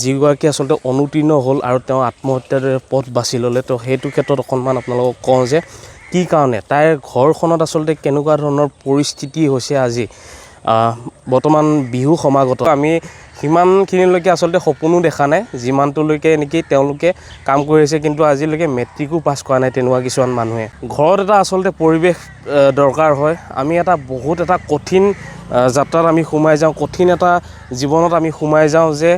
যিগৰাকী আচলতে অনুতীৰ্ণ হ'ল আৰু তেওঁ আত্মহত্যাৰ পথ বাছি ল'লে। তো সেইটো ক্ষেত্ৰত অকণমান আপোনালোকক কওঁ যে কি কাৰণে তাইৰ ঘৰখনত আচলতে কেনেকুৱা ধৰণৰ পৰিস্থিতি হৈছে আজি বৰ্তমান বিহু সমাগত। আমি সিমানখিনিলৈকে আচলতে সপোনো দেখা নাই যিমানটোলৈকে নেকি তেওঁলোকে কাম কৰি আছে, কিন্তু আজিলৈকে মেট্ৰিকো পাছ কৰা নাই তেনেকুৱা কিছুমান মানুহে। ঘৰত এটা আচলতে পৰিৱেশ দৰকাৰ হয়। আমি বহুত এটা কঠিন যাত্ৰাত আমি সোমাই যাওঁ, কঠিন এটা জীৱনত আমি সোমাই যাওঁ যে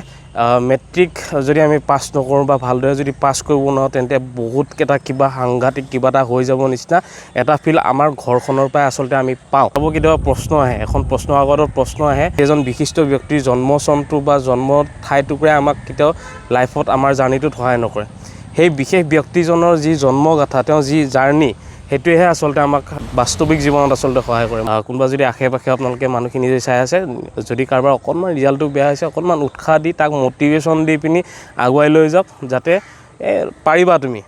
মেট্ৰিক যদি আমি পাছ নকৰোঁ বা ভালদৰে যদি পাছ কৰিব নোৱাৰোঁ তেন্তে বহুতকেইটা কিবা সাংঘাতিক কিবা এটা হৈ যাব নিচিনা এটা ফিল আমাৰ ঘৰখনৰ পৰাই আচলতে আমি পাওঁ। কেতিয়াবা প্ৰশ্ন আহে, এখন প্ৰশ্নৰ আগত প্ৰশ্ন আহে, এজন বিশিষ্ট ব্যক্তিৰ জন্ম চনটো বা জন্ম ঠাইটুকুৰাই আমাক কেতিয়াও লাইফত আমাৰ জাৰ্ণিটোত সহায় নকৰে। সেই বিশেষ ব্যক্তিজনৰ যি জন্মগাথা, তেওঁ যি জাৰ্ণি, সেইটোৱেহে আচলতে আমাক বাস্তৱিক জীৱনত আচলতে সহায় কৰে। কোনোবা যদি আশে পাশে আপোনালোকে মানুহখিনি যদি চাই আছে, যদি কাৰোবাৰ অকণমান ৰিজাল্টটো বেয়া হৈছে, অকণমান উৎসাহ দি তাক মটিভেশ্যন দি পিনি আগুৱাই লৈ যাওক, যাতে পাৰিবা তুমি,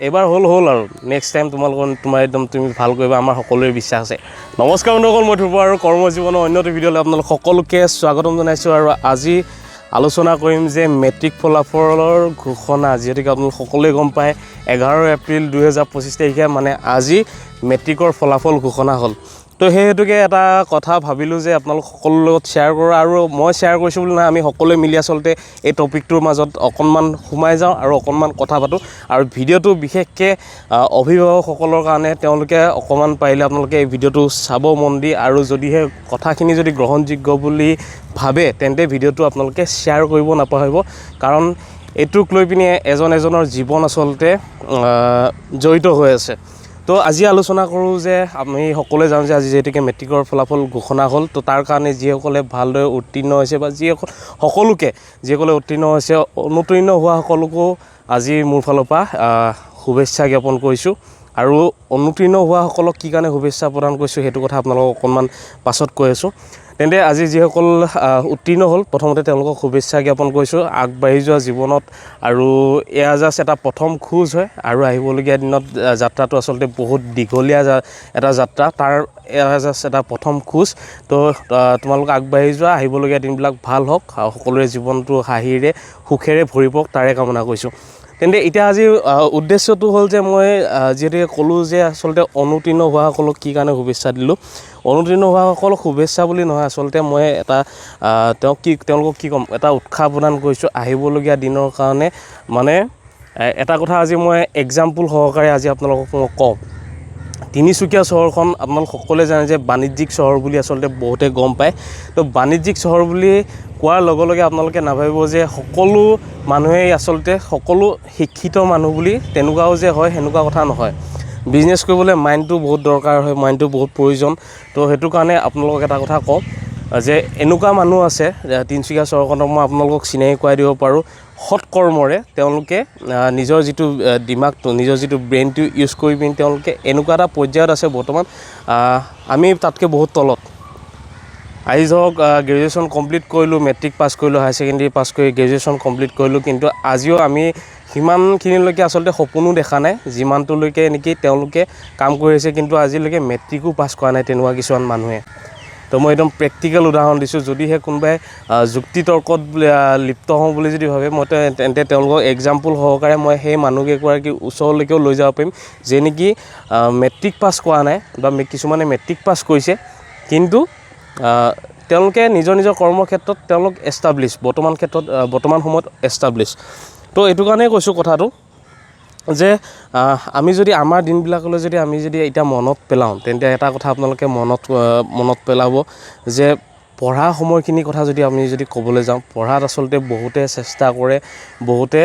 এইবাৰ হ'ল আৰু নেক্সট টাইম তুমি ভাল কৰিবা, আমাৰ সকলোৰে বিশ্বাস আছে। নমস্কাৰ বন্ধুসকল, মই ধ্ৰুৱ আৰু কৰ্মজীৱনৰ অন্যটো ভিডিঅ'লৈ আপোনালোক সকলোকে স্বাগতম জনাইছোঁ। আৰু আজি আলোচনা কৰিম যে মেট্ৰিক ফলাফলৰ ঘোষণা, যিহেতুকে আপোনালোক সকলোৱে গম পায় 11 এপ্ৰিল 2025 তাৰিখে মানে আজি মেট্ৰিকৰ ফলাফল ঘোষণা হ'ল। তো সেই হেতুকে এটা কথা ভাবিলোঁ যে আপোনালোক সকলোৰ লগত শ্বেয়াৰ কৰোঁ, আৰু মই শ্বেয়াৰ কৰিছোঁ বুলি নহয়, আমি সকলোৱে মিলি আচলতে এই টপিকটোৰ মাজত অকণমান সোমাই যাওঁ আৰু অকণমান কথা পাতোঁ। আৰু ভিডিঅ'টো বিশেষকৈ অভিভাৱকসকলৰ কাৰণে, তেওঁলোকে অকণমান পাৰিলে আপোনালোকে এই ভিডিঅ'টো চাব মন দি, আৰু যদিহে কথাখিনি যদি গ্ৰহণযোগ্য বুলি ভাবে তেন্তে ভিডিঅ'টো আপোনালোকে শ্বেয়াৰ কৰিব নাপাহৰিব, কাৰণ এইটোক লৈ পিনি এজনৰ জীৱন আচলতে জড়িত হৈ আছে। তো আজি আলোচনা কৰোঁ যে আমি সকলোৱে জানো যে আজি যিহেতুকে মেট্ৰিকৰ ফলাফল ঘোষণা হ'ল, তো তাৰ কাৰণে যিসকলে ভালদৰে উত্তীৰ্ণ হৈছে বা যিসকলে উত্তীৰ্ণ হৈছে, অনুতীৰ্ণ হোৱা সকলোকো আজি মোৰ ফালৰ পৰা শুভেচ্ছা জ্ঞাপন কৰিছোঁ। আৰু অনুতীৰ্ণ হোৱাসকলক কি কাৰণে শুভেচ্ছা প্ৰদান কৰিছোঁ সেইটো কথা আপোনালোকক অকণমান পাছত কৈ আছোঁ। তেন্তে আজি যিসকল উত্তীৰ্ণ হ'ল, প্ৰথমতে তেওঁলোকক শুভেচ্ছা জ্ঞাপন কৰিছোঁ আগবাঢ়ি যোৱা জীৱনত। আৰু এয়া জাষ্ট এটা প্ৰথম খোজ হয়, আৰু আহিবলগীয়া দিনত যাত্ৰাটো আচলতে বহুত দীঘলীয়া এটা যাত্ৰা, তাৰ এয়া জাষ্ট এটা প্ৰথম খোজ। তো তোমালোক আগবাঢ়ি যোৱা, আহিবলগীয়া দিনবিলাক ভাল হওক, আৰু সকলোৰে জীৱনটো হাঁহিৰে সুখেৰে ভৰি পৰক, তাৰে কামনা কৰিছোঁ। তেন্তে এতিয়া আজি উদ্দেশ্যটো হ'ল যে মই যিহেতুকে ক'লোঁ যে আচলতে অনুতীৰ্ণ হোৱাসকলক কি কাৰণে শুভেচ্ছা দিলোঁ। অনুতীৰ্ণ হোৱাসকলক শুভেচ্ছা বুলি নহয়, আচলতে মই তেওঁলোকক কি ক'ম, এটা উৎসাহ প্ৰদান কৰিছোঁ আহিবলগীয়া দিনৰ কাৰণে। মানে এটা কথা আজি মই এক্সাম্পল সহকাৰে আজি আপোনালোকক মই কওঁ। তিনিচুকীয়া চহৰখন আপোনালোক সকলোৱে জানে যে বাণিজ্যিক চহৰ বুলি আচলতে বহুতে গম পায়। তো বাণিজ্যিক চহৰ বুলি কোৱাৰ লগে লগে আপোনালোকে নাভাবিব যে সকলো মানুহেই আচলতে সকলো শিক্ষিত মানুহ বুলি তেনেকুৱাও যে হয়, সেনেকুৱা কথা নহয়। বিজনেছ কৰিবলৈ মাইণ্ডটো বহুত দৰকাৰ হয়, মাইণ্ডটো বহুত প্ৰয়োজন। তো সেইটো কাৰণে আপোনালোকক এটা কথা কওঁ যে এনেকুৱা মানুহ আছে তিনিচুকীয়া চহৰখনক মই আপোনালোকক চিনাকি কৰাই দিব পাৰোঁ, সৎ কৰ্মৰে তেওঁলোকে নিজৰ যিটো দিমাগটো, নিজৰ যিটো ব্ৰেইনটো ইউজ কৰি পিনি তেওঁলোকে এনেকুৱা এটা পৰ্যায়ত আছে বৰ্তমান, আমি তাতকৈ বহুত তলত। আজি ধৰক গ্ৰেজুৱেশ্যন কমপ্লিট কৰিলোঁ, মেট্ৰিক পাছ কৰিলোঁ, হায়াৰ ছেকেণ্ডেৰী পাছ কৰি গ্ৰেজুৱেশ্যন কমপ্লিট কৰিলোঁ, কিন্তু আজিও আমি সিমানখিনিলৈকে আচলতে সপোনো দেখা নাই যিমানটোলৈকে নেকি তেওঁলোকে কাম কৰি আছে, কিন্তু আজিলৈকে মেট্ৰিকো পাছ কৰা নাই তেনেকুৱা কিছুমান মানুহে। তো মই একদম প্ৰেক্টিকেল উদাহৰণ দিছোঁ। যদিহে কোনোবাই যুক্তি তৰ্কত লিপ্ত হওঁ বুলি যদি ভাবে, মই তেন্তে তেওঁলোকক এক্সাম্পল সহকাৰে মই সেই মানুহকেইগৰাকীৰ ওচৰলৈকেও লৈ যাব পাৰিম, যে নেকি মেট্ৰিক পাছ কৰা নাই, বা কিছুমানে মেট্ৰিক পাছ কৰিছে, কিন্তু তেওঁলোকে নিজৰ কৰ্মক্ষেত্ৰত তেওঁলোক এষ্টাব্লিছ, বৰ্তমান সময়ত এষ্টাব্লিছ। তো এইটো কাৰণেই কৈছোঁ কথাটো যে আমি যদি আমাৰ দিনবিলাকলৈ যদি এতিয়া মনত পেলাওঁ, তেন্তে এটা কথা আপোনালোকে মনত পেলাব যে পঢ়া সময়খিনিৰ কথা যদি আমি ক'বলৈ যাওঁ, পঢ়াত আচলতে বহুতে চেষ্টা কৰে, বহুতে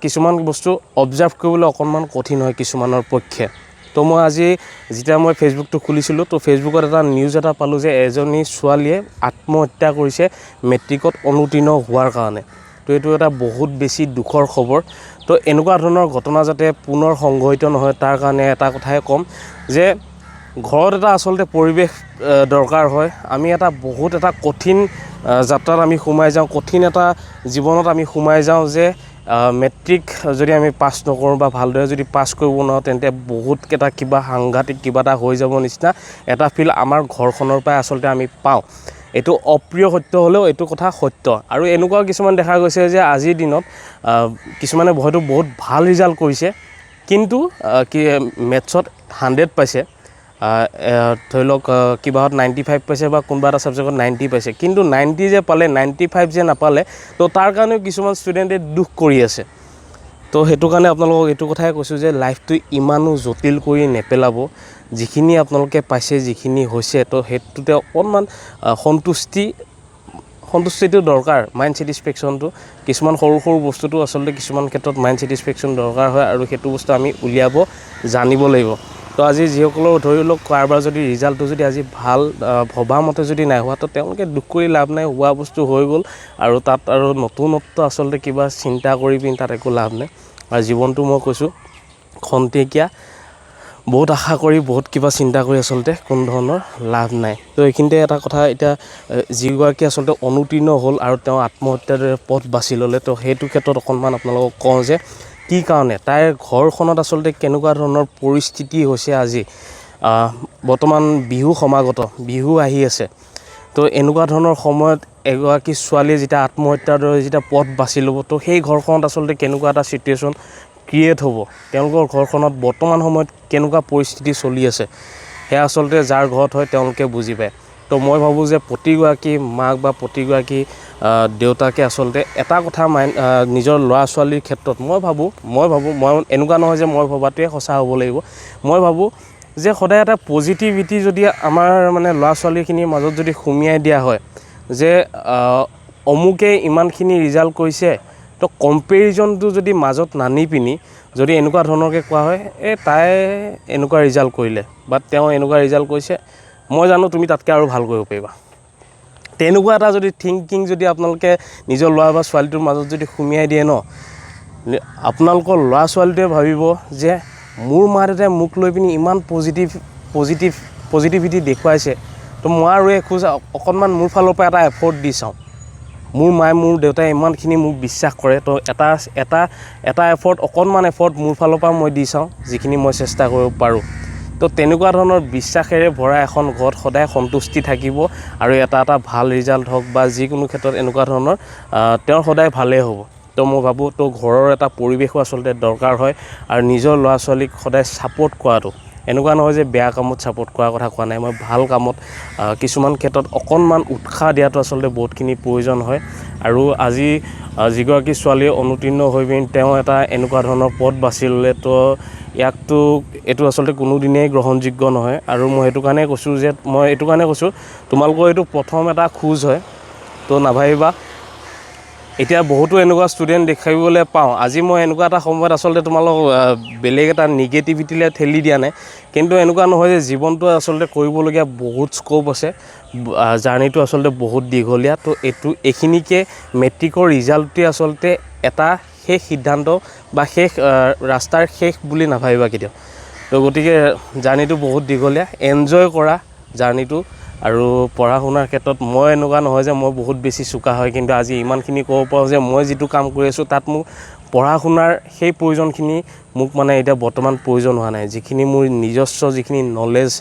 কিছুমান বস্তু অবজাৰ্ভ কৰিবলৈ অকণমান কঠিন হয় কিছুমানৰ পক্ষে। তো মই আজি যেতিয়া মই ফেচবুকটো খুলিছিলোঁ, তো ফেচবুকত এটা নিউজ এটা পালোঁ যে এজনী ছোৱালীয়ে আত্মহত্যা কৰিছে মেট্ৰিকত অনুতীৰ্ণ হোৱাৰ কাৰণে। তো এইটো এটা বহুত বেছি দুখৰ খবৰ। তো এনেকুৱা ধৰণৰ ঘটনা যাতে পুনৰ সংঘটিত নহয়, তাৰ কাৰণে এটা কথাই ক'ম যে ঘৰত এটা আচলতে পৰিৱেশ দৰকাৰ হয়। আমি বহুত এটা কঠিন যাত্ৰাত আমি সোমাই যাওঁ, কঠিন এটা জীৱনত আমি সোমাই যাওঁ যে মেট্ৰিক যদি আমি পাছ নকৰোঁ বা ভালদৰে যদি পাছ কৰিব নোৱাৰোঁ তেন্তে বহুতকেইটা কিবা সাংঘাতিক কিবা এটা হৈ যাব নিচিনা এটা ফিল আমাৰ ঘৰখনৰ পৰাই আচলতে আমি পাওঁ। এইটো অপ্ৰিয় সত্য হ'লেও এইটো কথা সত্য। আৰু এনেকুৱা কিছুমান দেখা গৈছে যে আজিৰ দিনত কিছুমানে হয়তো বহুত ভাল ৰিজাল্ট কৰিছে, কিন্তু কি মেথছত 100 পাইছে, ধৰি লওক কিবাহত 95 পাইছে বা কোনোবা এটা ছাবজেক্টত 90 পাইছে, কিন্তু 90 যে পালে 95 যে নাপালে, তো তাৰ কাৰণেও কিছুমান ষ্টুডেণ্টে দুখ কৰি আছে। তো সেইটো কাৰণে আপোনালোকক এইটো কথাই কৈছোঁ যে লাইফটো ইমানো জটিল কৰি নেপেলাব। যিখিনি আপোনালোকে পাইছে, যিখিনি হৈছে, তো সেইটোতে অকণমান সন্তুষ্টিটো দৰকাৰ, মাইণ্ড ছেটিছফেকশ্যনটো। কিছুমান সৰু সৰু বস্তুটো আচলতে কিছুমান ক্ষেত্ৰত মাইণ্ড ছেটিছফেকশ্যন দৰকাৰ হয়, আৰু সেইটো বস্তু আমি উলিয়াব জানিব লাগিব। তো আজি যিসকলৰ ধৰি লওক কাৰোবাৰ যদি ৰিজাল্টটো যদি আজি ভাল ভবা মতে যদি নাই হোৱা, তো তেওঁলোকে দুখ কৰি লাভ নাই, হোৱা বস্তু হৈ গ'ল। আৰু তাত আৰু নতুনত্ব আচলতে কিবা চিন্তা কৰি পিনি তাত একো লাভ নাই। আৰু জীৱনটো মই কৈছোঁ খন্তেকীয়া, বহুত আশা কৰি বহুত কিবা চিন্তা কৰি আচলতে কোনো ধৰণৰ লাভ নাই। তো এইখিনিতে এটা কথা, এতিয়া যিগৰাকী আচলতে অনুতীৰ্ণ হ'ল আৰু তেওঁ আত্মহত্যাৰ পথ বাছি ল'লে, তো সেইটো ক্ষেত্ৰত অকণমান আপোনালোকক কওঁ যে কি কাৰণে তাইৰ ঘৰখনত আচলতে কেনেকুৱা ধৰণৰ পৰিস্থিতি হৈছে আজি। বৰ্তমান বিহু সমাগত, বিহু আহি আছে। তো এনেকুৱা ধৰণৰ সময়ত এগৰাকী ছোৱালীয়ে যেতিয়া আত্মহত্যাৰ দৰে যেতিয়া পথ বাছি ল'ব, তো সেই ঘৰখনত আচলতে কেনেকুৱা এটা ছিটুৱেশ্যন ক্ৰিয়েট হ'ব, তেওঁলোকৰ ঘৰখনত বৰ্তমান সময়ত কেনেকুৱা পৰিস্থিতি চলি আছে, সেয়া আচলতে যাৰ ঘৰত হয় তেওঁলোকে বুজি পায়। তো মই ভাবোঁ যে প্ৰতিগৰাকী মাক বা প্ৰতিগৰাকী দেউতাকে আচলতে এটা কথা নিজৰ ল'ৰা ছোৱালীৰ ক্ষেত্ৰত মই ভাবোঁ এনেকুৱা নহয় যে মই ভবাটোৱে সঁচা হ'ব লাগিব। মই ভাবোঁ যে সদায় এটা পজিটিভিটি যদি আমাৰ মানে ল'ৰা ছোৱালীখিনিৰ মাজত যদি সুমিয়াই দিয়া হয়, যে অমুকে ইমানখিনি ৰিজাল্ট কৰিছে, তো কম্পেৰিজনটো যদি মাজত নানি পিনি যদি এনেকুৱা ধৰণৰকৈ কোৱা হয়, তাই এনেকুৱা ৰিজাল্ট কৰিলে বা তেওঁ এনেকুৱা ৰিজাল্ট কৰিছে, মই জানো তুমি তাতকৈ আৰু ভাল কৰিব পাৰিবা, তেনেকুৱা এটা যদি থিংকিং যদি আপোনালোকে নিজৰ ল'ৰা বা ছোৱালীটোৰ মাজত যদি সুমিয়াই দিয়ে ন, আপোনালোকৰ ল'ৰা ছোৱালীটোৱে ভাবিব যে মোৰ মা দেউতাই মোক লৈ পিনি ইমান পজিটিভিটি দেখুৱাইছে, তো মই আৰু খোজ অকণমান মোৰ ফালৰ পৰা এটা এফৰ্ট দি চাওঁ। মোৰ মায়ে মোৰ দেউতাই ইমানখিনি মোক বিশ্বাস কৰে, তো এটা অকণমান এফৰ্ট মোৰ ফালৰ পৰা মই দি চাওঁ, যিখিনি মই চেষ্টা কৰিব পাৰোঁ। তো তেনেকুৱা ধৰণৰ বিশ্বাসেৰে ভৰা এখন ঘৰত সদায় সন্তুষ্টি থাকিব, আৰু এটা ভাল ৰিজাল্ট হওক বা যিকোনো ক্ষেত্ৰত এনেকুৱা ধৰণৰ তেওঁৰ সদায় ভালেই হ'ব। তো মই ভাবোঁ তো ঘৰৰ এটা পৰিৱেশো আচলতে দৰকাৰ হয়, আৰু নিজৰ ল'ৰা ছোৱালীক সদায় ছাপোৰ্ট কৰাটো, এনেকুৱা নহয় যে বেয়া কামত ছাপোৰ্ট কৰাৰ কথা কোৱা নাই, মই ভাল কামত কিছুমান ক্ষেত্ৰত অকণমান উৎসাহ দিয়াটো আচলতে বহুতখিনি প্ৰয়োজন হয়। আৰু আজি যিগৰাকী ছোৱালীয়ে অনুতীৰ্ণ হৈ পিনি তেওঁ এটা এনেকুৱা ধৰণৰ পথ বাছি ল'লে, তো এইটো আচলতে কোনোদিনেই গ্ৰহণযোগ্য নহয়। আৰু মই এইটো কাৰণে কৈছোঁ তোমালোকৰ এইটো প্ৰথম এটা খোজ হয়, তো নাভাবিবা। এতিয়া বহুতো এনেকুৱা ষ্টুডেণ্ট দেখিবলৈ পাওঁ, আজি মই এনেকুৱা এটা সময়ত আচলতে তোমালোকক বেলেগ এটা নিগেটিভিটিলৈ ঠেলি দিয়া নাই, কিন্তু এনেকুৱা নহয় যে জীৱনটো আচলতে কৰিবলগীয়া বহুত স্ক'প আছে, জাৰ্ণিটো আচলতে বহুত দীঘলীয়া। তো এইখিনিকে মেট্ৰিকৰ ৰিজাল্টটোৱে আচলতে এটা শেষ সিদ্ধান্ত বা শেষ ৰাস্তাৰ শেষ বুলি নাভাবিবা কেতিয়াও। তো গতিকে জাৰ্ণিটো বহুত দীঘলীয়া, এনজয় কৰা জাৰ্ণিটো। আৰু পঢ়া শুনাৰ ক্ষেত্ৰত মই এনেকুৱা নহয় যে মই বহুত বেছি চোকা হয়, কিন্তু আজি ইমানখিনি ক'ব পাৰোঁ যে মই যিটো কাম কৰি আছোঁ তাত মোক পঢ়া শুনাৰ সেই প্ৰয়োজনখিনি মোক মানে এতিয়া বৰ্তমান প্ৰয়োজন হোৱা নাই। যিখিনি মোৰ নিজস্ব যিখিনি নলেজ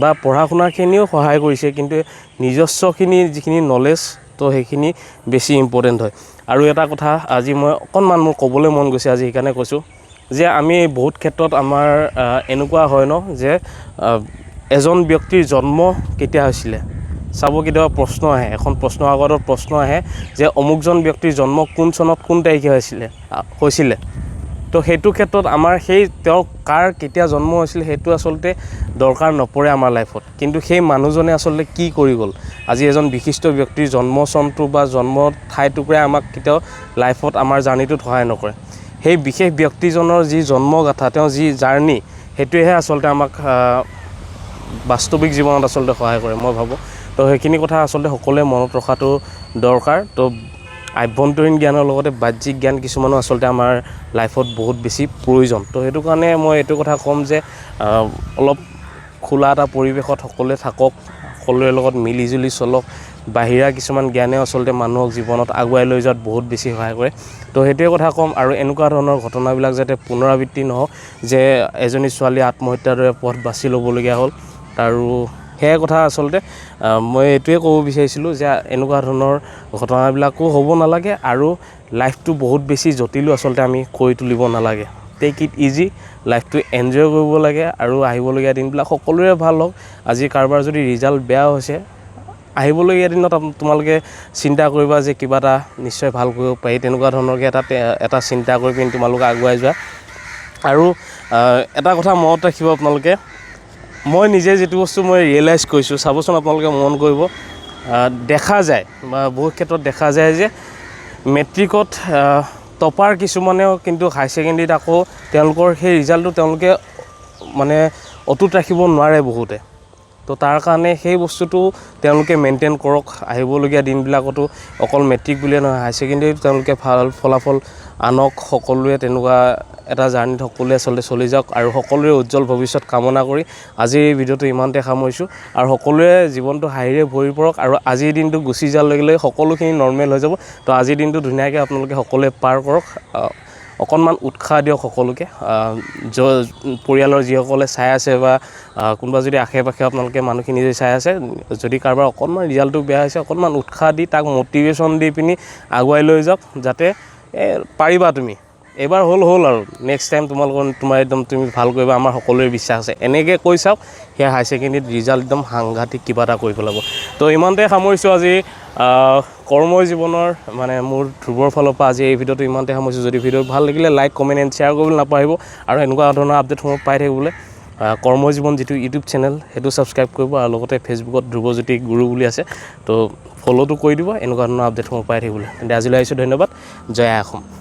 বা পঢ়া শুনাখিনিও সহায় কৰিছে, কিন্তু নিজস্বখিনি যিখিনি নলেজ, তো সেইখিনি বেছি ইম্পৰ্টেণ্ট হয়। আৰু এটা কথা আজি মই অকণমান মোৰ ক'বলৈ মন গৈছে, আজি সেইকাৰণে কৈছোঁ যে আমি বহুত ক্ষেত্ৰত আমাৰ এনেকুৱা হয় ন, যে এজন ব্যক্তিৰ জন্ম কেতিয়া হৈছিলে চাব, কেতিয়াবা প্ৰশ্ন আহে, এখন প্ৰশ্ন কাকতত প্ৰশ্ন আহে যে অমুকজন ব্যক্তিৰ জন্ম কোন চনত কোন তাৰিখে হৈছিলে। তো সেইটো ক্ষেত্ৰত আমাৰ তেওঁ কাৰ কেতিয়া জন্ম হৈছিল সেইটো আচলতে দৰকাৰ নপৰে আমাৰ লাইফত, কিন্তু সেই মানুহজনে আচলতে কি কৰি গ'ল। আজি এজন বিশিষ্ট ব্যক্তিৰ জন্ম চনটো বা জন্ম ঠাইটুকুৰাই আমাক কেতিয়াও লাইফত আমাৰ জাৰ্ণিটোত সহায় নকৰে। সেই বিশেষ ব্যক্তিজনৰ যি জন্মগাথা, তেওঁ যি জাৰ্ণি, সেইটোৱেহে আচলতে আমাক বাস্তৱিক জীৱনত আচলতে সহায় কৰে, মই ভাবোঁ। তো সেইখিনি কথা আচলতে সকলোৱে মনত ৰখাটো দৰকাৰ। তো আভ্যন্তৰীণ জ্ঞানৰ লগতে বাহ্যিক জ্ঞান কিছুমানো আচলতে আমাৰ লাইফত বহুত বেছি প্ৰয়োজন। তো সেইটো কাৰণে মই এইটো কথা ক'ম যে অলপ খোলা এটা পৰিৱেশত সকলোৱে থাকক, সকলোৰে লগত মিলিজুলি চলক। বাহিৰা কিছুমান জ্ঞানে আচলতে মানুহক জীৱনত আগুৱাই লৈ যোৱাত বহুত বেছি সহায় কৰে। তো সেইটোৱে কথা ক'ম। আৰু এনেকুৱা ধৰণৰ ঘটনাবিলাক যাতে পুনৰাবৃত্তি নহওক, যে এজনী ছোৱালী আত্মহত্যাৰ দৰে পথ বাছি ল'বলগীয়া হ'ল, আৰু সেয়াই কথা আচলতে মই এইটোৱে ক'ব বিচাৰিছিলোঁ যে এনেকুৱা ধৰণৰ ঘটনাবিলাকো হ'ব নালাগে আৰু লাইফটো বহুত বেছি জটিলো আচলতে আমি কৰি তুলিব নালাগে টেক ইট ইজি লাইফটো এনজয় কৰিব লাগে আৰু আহিবলগীয়া দিনবিলাক সকলোৰে ভাল হওক আজি কাৰোবাৰ যদি ৰিজাল্ট বেয়া হৈছে আহিবলগীয়া দিনত তোমালোকে চিন্তা কৰিবা যে কিবা এটা নিশ্চয় ভাল কৰিব পাৰি তেনেকুৱা ধৰণৰকৈ এটা চিন্তা কৰি পিনি তোমালোকে আগুৱাই যোৱা আৰু এটা কথা মনত ৰাখিব আপোনালোকে মই নিজে যিটো বস্তু মই ৰিয়েলাইজ কৰিছোঁ চাবচোন আপোনালোকে মন কৰিব দেখা যায় বা বহুত ক্ষেত্ৰত দেখা যায় যে মেট্ৰিকত টপাৰ কিছুমানেও কিন্তু হাই ছেকেণ্ডেৰীত আকৌ তেওঁলোকৰ সেই ৰিজাল্টটো তেওঁলোকে মানে অটুট ৰাখিব নোৱাৰে বহুতে তো তাৰ কাৰণে সেই বস্তুটো তেওঁলোকে মেইনটেইন কৰক আহিবলগীয়া দিনবিলাকতো অকল মেট্ৰিক বুলিয়ে নহয় হাই ছেকেণ্ডেৰীত তেওঁলোকে ভাল ফলাফল আনক সকলোৱে তেনেকুৱা এটা জাৰ্ণিত সকলোৱে আচলতে চলি যাওক আৰু সকলোৰে উজ্জ্বল ভৱিষ্যত কামনা কৰি আজিৰ এই ভিডিঅ'টো ইমানতে সামৰিছোঁ আৰু সকলোৱে জীৱনটো হাঁহিৰে ভৰি পৰক আৰু আজিৰ দিনটো গুচি যোৱাৰ লগে লগে সকলোখিনি নৰ্মেল হৈ যাব তো আজিৰ দিনটো ধুনীয়াকৈ আপোনালোকে সকলোৱে পাৰ কৰক অকণমান উৎসাহ দিয়ক সকলোকে পৰিয়ালৰ যিসকলে চাই আছে বা কোনোবা যদি আশে পাশে আপোনালোকে মানুহখিনি যদি চাই আছে যদি কাৰোবাৰ অকণমান ৰিজাল্টটো বেয়া হৈছে অকণমান উৎসাহ দি তাক মটিভেশ্যন দি পিনি আগুৱাই লৈ যাওক যাতে পাৰিবা তুমি এইবাৰ হ'ল আৰু নেক্সট টাইম তোমাৰ একদম তুমি ভাল কৰিবা আমাৰ সকলোৰে বিশ্বাস আছে এনেকৈ কৈ চাওক সেয়া হাই ছেকেণ্ডেৰীত ৰিজাল্ট একদম সাংঘাতিক কিবা এটা কৰি পেলাব তো ইমানতে সামৰিছোঁ আজি কৰ্মই জীৱনৰ মানে মোৰ ধ্ৰুৱৰ ফালৰ পৰা আজি এই ভিডিঅ'টো ইমানতে সামৰিছোঁ যদি ভিডিঅ' ভাল লাগিলে লাইক কমেণ্ট এণ্ড শ্বেয়াৰ কৰিবলৈ নাপাহৰিব আৰু এনেকুৱা ধৰণৰ আপডেটসমূহ পাই থাকিবলৈ কৰ্মই জীৱন যিটো ইউটিউব চেনেল সেইটো ছাবস্ক্ৰাইব কৰিব আৰু লগতে ফেচবুকত ধ্ৰুৱজ্যোতি গুৰু বুলি আছে তো ফ'ল'টো কৰি দিব এনেকুৱা ধৰণৰ আপডেটসমূহ পাই থাকিবলৈ তেন্তে আজিলৈ আহিছোঁ ধন্যবাদ জয় অসম